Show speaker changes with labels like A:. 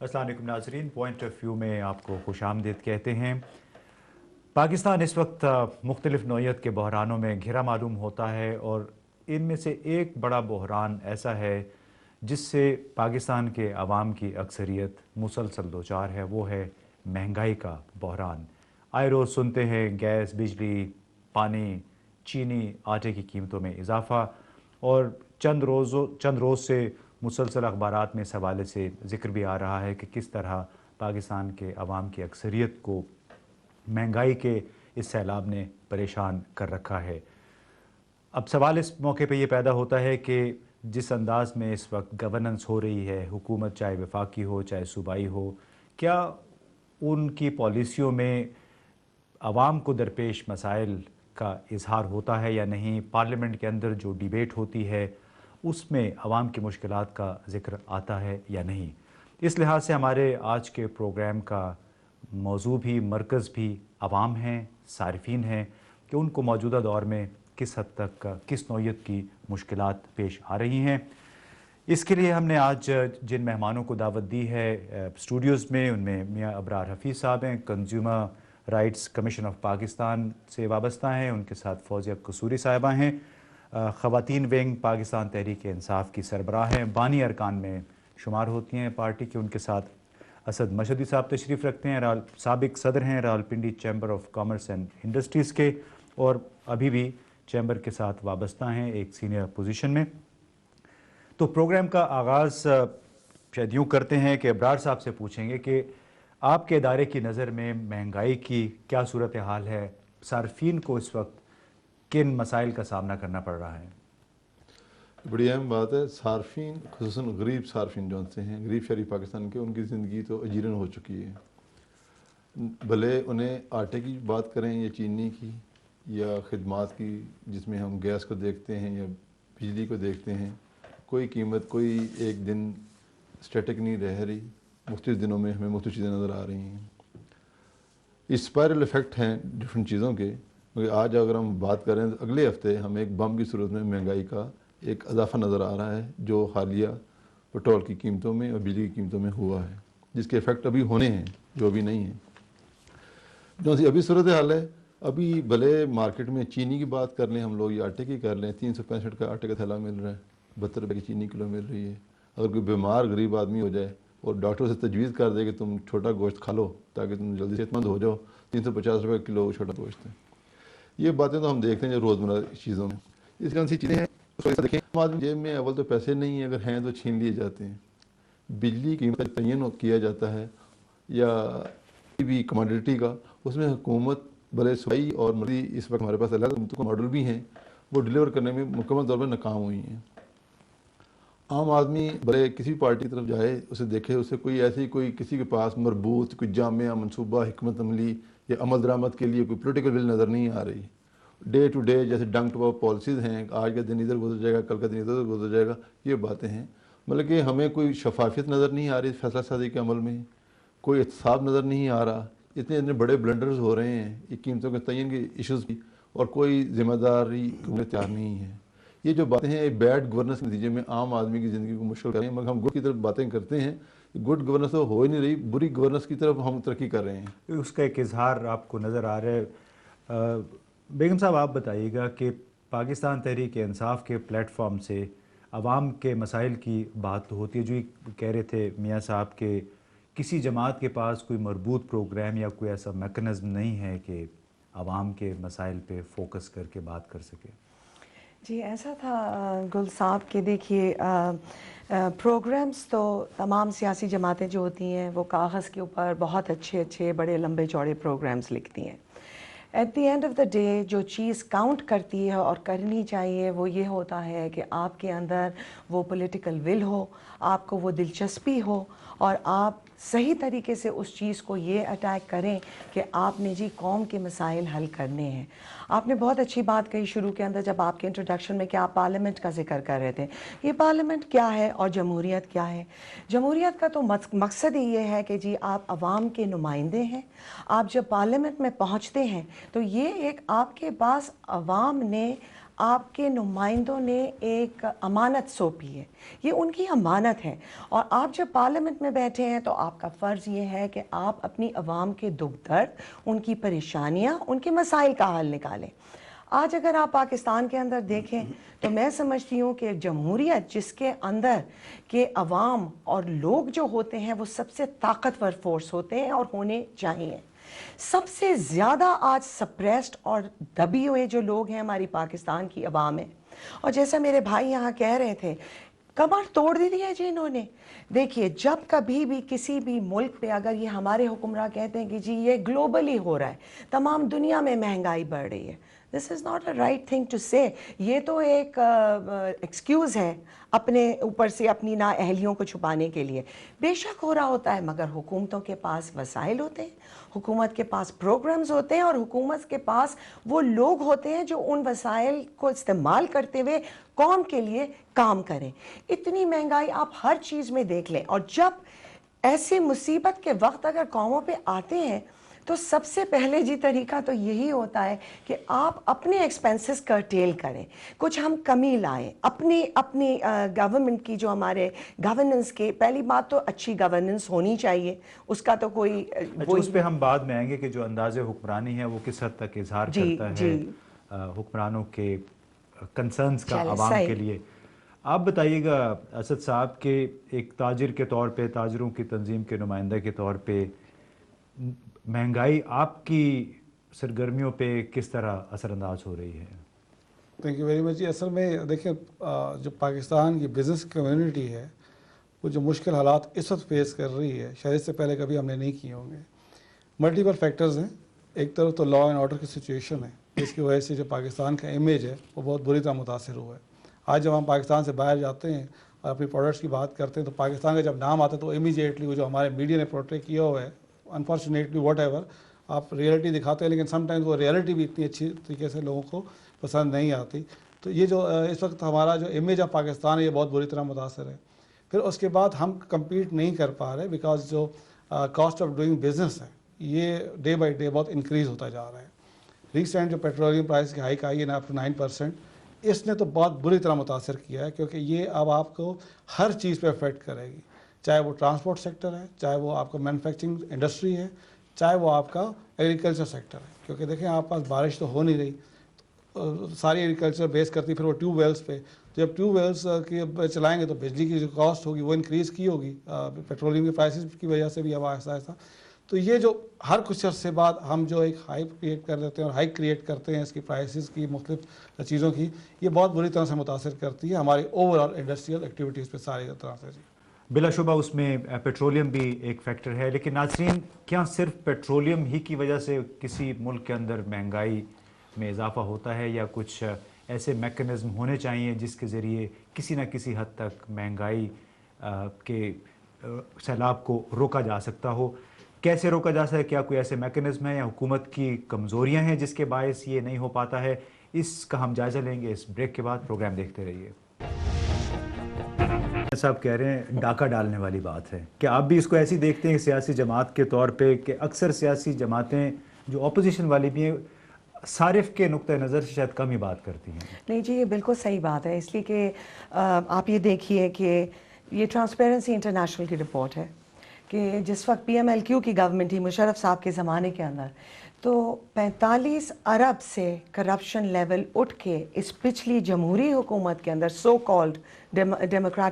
A: अस्सलाम वालेकुम नाज़रीन, पॉइंट ऑफ व्यू में आपको खुशामदीद कहते हैं। पाकिस्तान इस वक्त मुख्तलिफ़ नौइयत के बहरानों में घिरा मालूम होता है और इनमें से एक बड़ा बहरान ऐसा है जिससे पाकिस्तान के अवाम की अक्सरियत मुसलसल दो चार है, वो है महंगाई का बहरान। आए रोज़ सुनते हैं गैस, बिजली, पानी, चीनी, आटे की कीमतों में इजाफ़ा और चंद रोज़ से मुसलसल अखबारात में इस हवाले से ज़िक्र भी आ रहा है कि किस तरह पाकिस्तान के अवाम की अक्सरियत को महंगाई के इस सैलाब ने परेशान कर रखा है। अब सवाल इस मौके पे ये पैदा होता है कि जिस अंदाज़ में इस वक्त गवर्नेंस हो रही है, हुकूमत चाहे वफाकी हो चाहे सूबाई हो, क्या उनकी पॉलिसियों में अवाम को दरपेश मसाइल का इजहार होता है या नहीं? पार्लियामेंट के अंदर जो डिबेट होती है उसमें अवाम की मुश्किलात का ज़िक्र आता है या नहीं? इस लिहाज से हमारे आज के प्रोग्राम का मौजू भी, मरकज़ भी अवाम हैं, सारिफीन हैं कि उनको मौजूदा दौर में किस हद तक किस नौइयत की मुश्किलात पेश आ रही हैं। इसके लिए हमने आज जिन मेहमानों को दावत दी है स्टूडियोज़ में, उनमें मियाँ अबरार हफीज़ साहब हैं, consumer rights commission of Pakistan से वाबस्ता हैं। उनके साथ फौजिया कसूरी साहिबा हैं, ख़वातीन विंग पाकिस्तान तहरीक इंसाफ की सरबराह हैं, बानी अरकान में शुमार होती हैं पार्टी के। उनके साथ असद मशहदी साहब तशरीफ़ रखते हैं, साबिक सदर हैं Rawalpindi chamber of commerce and industries के और अभी भी चैम्बर के साथ वाबस्ता हैं एक सीनियर पोजीशन में। तो प्रोग्राम का आगाज़ शायद यूँ करते हैं कि अबरार साहब से पूछेंगे कि आपके इदारे की नज़र में महंगाई की क्या सूरत हाल है, सार्फिन को इस वक्त किन मसाइल का सामना करना पड़ रहा है?
B: बड़ी अहम बात है। सार्फिन खुसूसन गरीब सार्फिन जो से हैं, गरीब शहरी पाकिस्तान के, उनकी ज़िंदगी तो अजीरन हो चुकी है। भले उन्हें आटे की बात करें या चीनी की या खिदमात की, जिसमें हम गैस को देखते हैं या बिजली को देखते हैं, कोई कीमत कोई एक दिन स्टैटिक नहीं रह रही। मुख्तलिफ दिनों में हमें मुख्तलिफ चीज़ें नज़र आ रही हैं। स्पायरल इफ़ेक्ट हैं डिफरेंट चीज़ों के। क्योंकि आज अगर हम बात करें तो अगले हफ्ते हमें एक बम की सूरत में महंगाई का एक इजाफा नज़र आ रहा है जो हालिया पेट्रोल की कीमतों में और बिजली की कीमतों में हुआ है, जिसके इफ़ेक्ट अभी होने हैं जो अभी नहीं है। जो सी अभी सूरत हाल है, अभी भले मार्केट में चीनी की बात कर लें हम लोग या आटे की कर लें, 365 का आटे का थैला मिल रहा है, 72 रुपये की चीनी किलो मिल रही है। अगर कोई बीमार गरीब आदमी हो जाए और डॉक्टर से तजवीज़ कर दे कि तुम छोटा गोश्त खा लो ताकि तुम जल्दी सेहतमंद हो जाओ, 350 रुपये किलो छोटा गोश्त है। ये बातें तो हम देखते हैं जो रोज़मर्रा चीज़ों में। इस कौन सी चीज़ें हैं तो देखें, आदमी जेब में अव्वल तो पैसे नहीं हैं, अगर हैं तो छीन लिए जाते हैं। बिजली कीमत का तयन किया जाता है या भी कमोडिटी का, उसमें हुकूमत भले सूबाई और मर्दी इस वक्त हमारे पास अलग मॉडल भी हैं, वो डिलीवर करने में मुकम्मल तौर पर नाकाम हुई हैं। आम आदमी भले किसी पार्टी की तरफ जाए, उसे देखे, उसे कोई ऐसी कोई किसी के पास मरबूत कोई जामिया मनसूबा हिकमत अमली या अमल दरामद के लिए कोई पोलिटिकल बिल नज़र नहीं आ रही। डे टू डे जैसे डंक टू पॉलिसीज़ हैं, आज का दिन इधर गुजर जाएगा, कल का दिन इधर गुजर जाएगा, ये बातें हैं। मतलब कि हमें कोई शफाफियत नज़र नहीं आ रही फैसला साजी के अमल में, कोई एहतसाब नज़र नहीं आ रहा। इतने इतने बड़े ब्लंडर्स हो रहे हैं ये कीमतों के तयन के इशूज़ की, और कोई जिम्मेदारी तैयार नहीं है। ये जो बातें हैं बैड गवर्नेंस के नतीजे में आम आदमी की ज़िंदगी को मुश्किल कर रही हैं। मगर हम गुड की तरफ बातें करते हैं, गुड गवर्नेंस तो हो ही नहीं रही, बुरी गवर्नेंस की तरफ हम तरक्की कर रहे हैं।
A: उसका एक इजहार आपको नज़र आ रहा है। बेगम साहब, आप बताइएगा कि पाकिस्तान तहरीक इंसाफ के प्लेटफॉर्म से अवाम के मसाइल की बात तो होती है, जो कह रहे थे मियाँ साहब के किसी जमात के पास कोई मरबूत प्रोग्राम या कोई ऐसा मेकनिज़म नहीं है कि अवाम के मसाइल पे फोकस करके बात कर सके।
C: जी ऐसा था गुल साहब कि देखिए प्रोग्राम्स तो तमाम सियासी जमातें जो होती हैं वो कागज़ के ऊपर बहुत अच्छे अच्छे बड़े लंबे चौड़े प्रोग्राम्स लिखती हैं। At the end of the day जो चीज़ काउंट करती है और करनी चाहिए वो ये होता है कि आपके अंदर वो पॉलिटिकल विल हो, आपको वो दिलचस्पी हो और आप सही तरीके से उस चीज़ को ये अटैक करें कि आपने जी कौम के मसाइल हल करने हैं। आपने बहुत अच्छी बात कही शुरू के अंदर जब आपके इंट्रोडक्शन में कि आप पार्लियामेंट का जिक्र कर रहे थे। ये पार्लियामेंट क्या है और जमहूरियत क्या है? जमहूरियत का तो मकसद ही ये है कि जी आप अवाम के नुमाइंदे हैं। आप जब पार्लियामेंट में पहुँचते हैं तो ये एक आपके पास अवाम ने آپ کے نمائندوں نے ایک امانت سونپی ہے، یہ ان کی امانت ہے، اور آپ جب پارلیمنٹ میں بیٹھے ہیں تو آپ کا فرض یہ ہے کہ آپ اپنی عوام کے دکھ درد، ان کی پریشانیاں، ان کے مسائل کا حل نکالیں۔ آج اگر آپ پاکستان کے اندر دیکھیں تو میں سمجھتی ہوں کہ جمہوریت جس کے اندر کہ عوام اور لوگ جو ہوتے ہیں وہ سب سے طاقتور فورس ہوتے ہیں اور ہونے چاہیے۔ سب سے زیادہ آج سپریسڈ اور دبی ہوئے جو لوگ ہیں ہماری پاکستان کی عوام ہے، اور جیسا میرے بھائی یہاں کہہ رہے تھے کمر توڑ دی ہے جی انہوں نے۔ دیکھیے جب کبھی بھی کسی بھی ملک پہ اگر یہ ہمارے حکمراں کہتے ہیں کہ جی یہ گلوبلی ہو رہا ہے، تمام دنیا میں مہنگائی بڑھ رہی ہے، this is not a right thing to say, یہ تو ایک ایکسکیوز ہے اپنے اوپر سے اپنی نااہلیوں کو چھپانے کے لیے۔ بے شک ہو رہا ہوتا ہے، مگر حکومتوں کے پاس وسائل ہوتے ہیں، حکومت کے پاس پروگرامز ہوتے ہیں، اور حکومت کے پاس وہ لوگ ہوتے ہیں جو ان وسائل کو استعمال کرتے ہوئے قوم کے لیے کام کریں۔ اتنی مہنگائی آپ ہر چیز میں دیکھ لیں، اور جب ایسی مصیبت کے وقت اگر قوموں پہ آتے ہیں تو سب سے پہلے جی طریقہ تو یہی ہوتا ہے کہ آپ اپنے ایکسپینسز کرٹیل کریں، کچھ ہم کمی لائیں، اپنی گورنمنٹ کی جو ہمارے گورننس کے، پہلی بات تو اچھی گورننس ہونی چاہیے، اس کا تو کوئی
A: اس پہ ہم بعد میں آئیں گے کہ جو انداز حکمرانی ہے وہ کس حد تک اظہار کرتا ہے حکمرانوں کے کنسرنز کا عوام کے لیے۔ آپ بتائیے گا اسد صاحب کہ ایک تاجر کے طور پہ، تاجروں کی تنظیم کے نمائندہ کے طور پہ، مہنگائی آپ کی سرگرمیوں پہ کس طرح اثر انداز ہو رہی ہے؟
D: تھینک یو ویری مچ جی۔ اصل میں دیکھیں جو پاکستان کی بزنس کمیونٹی ہے وہ جو مشکل حالات اس وقت فیس کر رہی ہے شاید اس سے پہلے کبھی ہم نے نہیں کیے ہوں گے۔ ملٹیپل فیکٹرز ہیں، ایک طرف تو لا اینڈ آرڈر کی سچویشن ہے جس کی وجہ سے جو پاکستان کا امیج ہے وہ بہت بری طرح متاثر ہوا ہے۔ آج جب ہم پاکستان سے باہر جاتے ہیں اور اپنی پروڈکٹس کی بات کرتے ہیں تو پاکستان کا جب نام آتا ہے تو امیجیٹلی وہ جو ہمارے میڈیا نے پورٹری کیا ہوا ہے، انفارچونیٹلی واٹ ایور آپ ریئلٹی دکھاتے ہیں، لیکن سم ٹائمز وہ ریئلٹی بھی اتنی اچھی طریقے سے لوگوں کو پسند نہیں آتی۔ تو یہ جو اس وقت ہمارا جو امیج آف پاکستان ہے یہ بہت بری طرح متاثر ہے۔ پھر اس کے بعد ہم کمپیٹ نہیں کر پا رہے بیکاز جو کاسٹ آف ڈوئنگ بزنس ہے یہ ڈے بائی ڈے بہت انکریز ہوتا جا رہا ہے۔ ریسنٹ جو پیٹرولیم پرائس کی ہائیک آئی ہے نا اپ ٹو 9%، اس نے تو بہت بری طرح متاثر کیا ہے، کیونکہ یہ اب آپ کو ہر چیز پہ افیکٹ کرے گی، چاہے وہ ٹرانسپورٹ سیکٹر ہے، چاہے وہ آپ کا مینوفیکچرنگ انڈسٹری ہے، چاہے وہ آپ کا ایگریکلچر سیکٹر ہے۔ کیونکہ دیکھیں آپ پاس بارش تو ہو نہیں رہی، ساری ایگریکلچر بیس کرتی پھر وہ ٹیوب ویلز پہ، جب ٹیوب ویلز کی چلائیں گے تو بجلی کی جو کاسٹ ہوگی وہ انکریز کی ہوگی پیٹرولیم کی پرائسز کی وجہ سے بھی اب آہستہ آہستہ۔ تو یہ جو ہر کچھ عرصے بعد ہم جو ایک ہائپ کریٹ کر دیتے ہیں اور ہائک کریٹ کرتے ہیں اس کی پرائسز کی، مختلف چیزوں کی، یہ بہت بری طرح سے متاثر کرتی ہے ہماری اوور آل انڈسٹریل ایکٹیویٹیز پہ ساری طرح سے۔
A: بلا شبہ اس میں پیٹرولیم بھی ایک فیکٹر ہے، لیکن ناظرین کیا صرف پیٹرولیم ہی کی وجہ سے کسی ملک کے اندر مہنگائی میں اضافہ ہوتا ہے، یا کچھ ایسے میکنزم ہونے چاہیے جس کے ذریعے کسی نہ کسی حد تک مہنگائی کے سیلاب کو روکا جا سکتا ہو؟ کیسے روکا جا سکتا ہے؟ کیا کوئی ایسے میکنزم ہیں یا حکومت کی کمزوریاں ہیں جس کے باعث یہ نہیں ہو پاتا ہے؟ اس کا ہم جائزہ لیں گے اس بریک کے بعد، پروگرام دیکھتے رہیے۔ صاحب کہہ رہے ہیں ڈاکہ ڈالنے والی بات ہے، کہ آپ بھی اس کو ایسی دیکھتے ہیں سیاسی جماعت کے طور پہ کہ اکثر سیاسی جماعتیں جو اپوزیشن والی بھی ہیں صارف کے نقطہ نظر سے شاید کم ہی بات کرتی ہیں؟
C: نہیں جی، یہ بالکل صحیح بات ہے، اس لیے کہ آپ یہ دیکھیے کہ یہ ٹرانسپیرنسی انٹرنیشنل کی رپورٹ ہے کہ جس وقت پی ایم ایل کیو کی گورنمنٹ تھی مشرف صاحب کے زمانے کے اندر، تو 45 ارب سے کرپشن لیول اٹھ کے اس پچھلی جمہوری حکومت کے اندر سو کالڈ ڈیموکریٹک